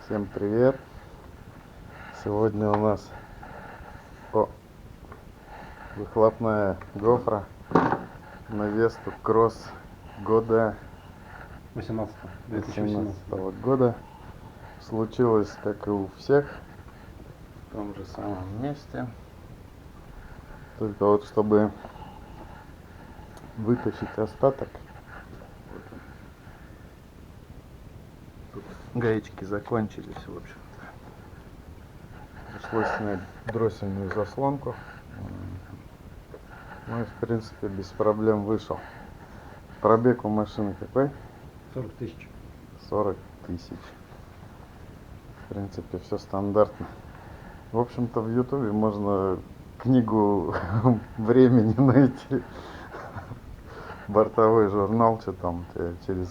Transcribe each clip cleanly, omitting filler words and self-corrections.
Всем привет! Сегодня у нас выхлопная гофра на Весту Кросс года 2018 года. Случилось, как и у всех, в том же самом месте. Только вот чтобы вытащить остаток, тут гаечки закончились, в общем-то. Пришлось снять дроссельную заслонку. Ну и в принципе без проблем вышел. Пробег у машины какой? 40 тысяч. 40 тысяч. В принципе все стандартно. В общем-то в ютубе можно книгу времени найти. Бортовой журнал, что там тебе через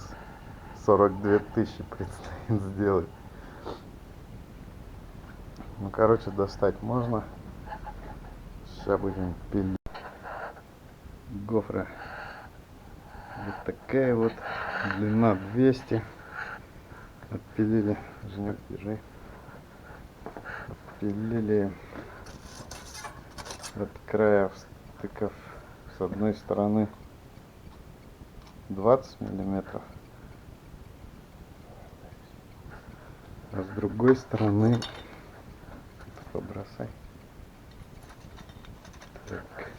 42 тысячи предстоит сделать. Ну короче, достать можно. Сейчас будем пилить. Гофра вот такая вот, длина 200. Отпилили, Женек, держи. Отпилили от края стыков с одной стороны 20 миллиметров, а с другой стороны побросай. Так.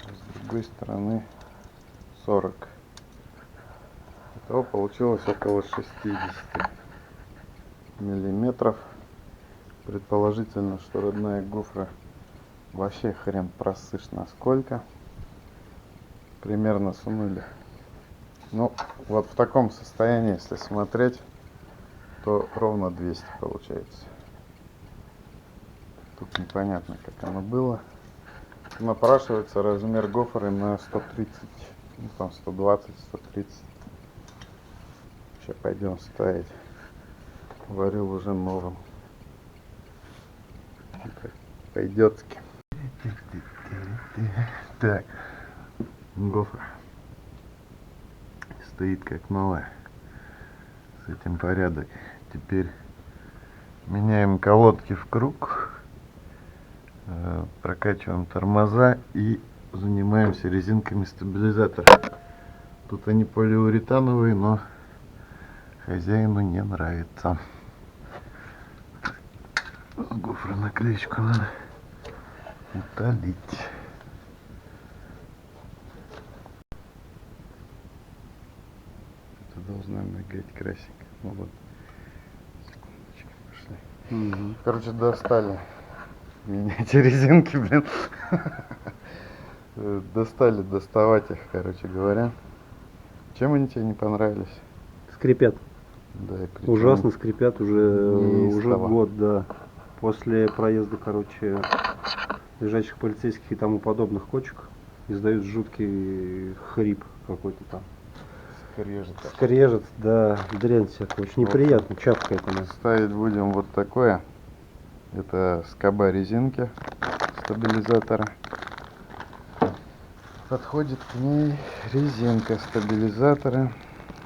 С другой стороны 40. Итого получилось около 60 миллиметров. Предположительно, что родная гофра вообще хрен просышь насколько. Примерно сунули. Ну, вот в таком состоянии, если смотреть, то ровно 200 получается. Тут непонятно, как оно было. Напрашивается размер гофры на 130, ну там 120, 130. Сейчас пойдем ставить. Варил уже новым. Пойдет-таки. Так, гофра стоит как новая. С этим порядок. Теперь меняем колодки в круг. Прокачиваем тормоза и занимаемся резинками стабилизатора. Тут они полиуретановые, но хозяину не нравится. Гофру наклеечку надо утолить. Это должна мигать красик. Ну вот. Секундочку, пошли. Короче, достали. Меняйте резинки, блин. Достали доставать их, короче говоря. Чем они тебе не понравились? Скрипят. Да, Ужасно скрипят уже неистово. год, да. После проезда, короче, лежачих полицейских и тому подобных кочек издают жуткий хрип какой-то там. Скрежет, да, дрянь всякая. Очень неприятно, чапкает она. Ставить будем вот такое. Это скоба резинки стабилизатора. Подходит к ней резинка стабилизатора.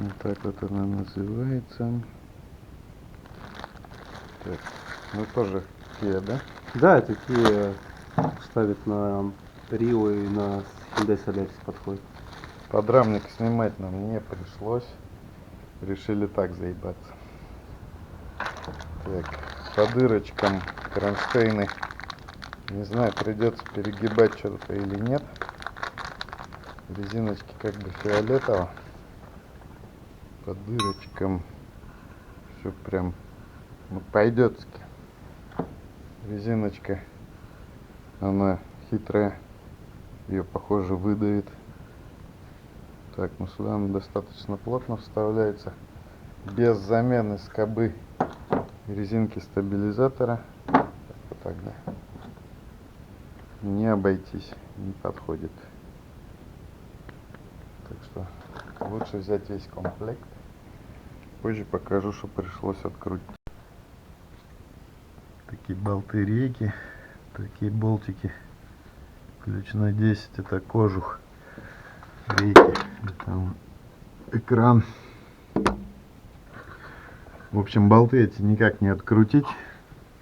Вот так вот она называется. Так, ну тоже Kia, да? Да, это Kia ставят на Rio и на Hyundai Solaris подходит. Подрамник снимать нам не пришлось. Решили так заебаться. Так, по дырочкам кронштейны. Не знаю, придется перегибать что-то или нет. Резиночки как бы фиолетово. По дырочкам все прям, ну, пойдет. Резиночка, она хитрая, ее похоже выдавит. Так, ну сюда она достаточно плотно вставляется, без замены скобы резинки стабилизатора. Вот так, да. Не обойтись, не подходит. Так что лучше взять весь комплект. Позже покажу, что пришлось открутить. Такие болты рейки, такие болтики. Ключ на 10 это кожух рейки. Там экран. В общем, болты эти никак не открутить.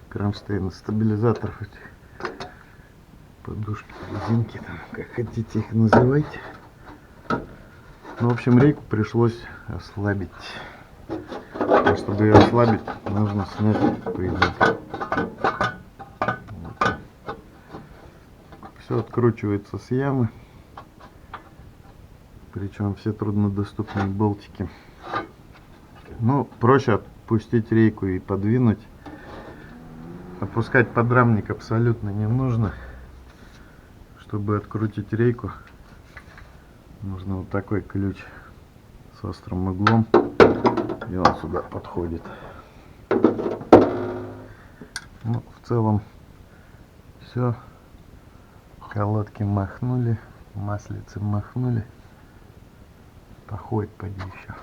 Кронштейн, стабилизаторов этих. Подушки, резинки, там, как хотите их называйте. Ну, в общем, рейку пришлось ослабить. А чтобы ее ослабить, нужно снять поединок. Все откручивается с ямы. Причем все труднодоступные болтики. Ну, проще отпустить рейку и подвинуть. Опускать подрамник абсолютно не нужно. Чтобы открутить рейку, нужно вот такой ключ с острым углом. И он сюда подходит. Ну, в целом все. Колодки махнули, маслицы махнули. Походит, поди еще.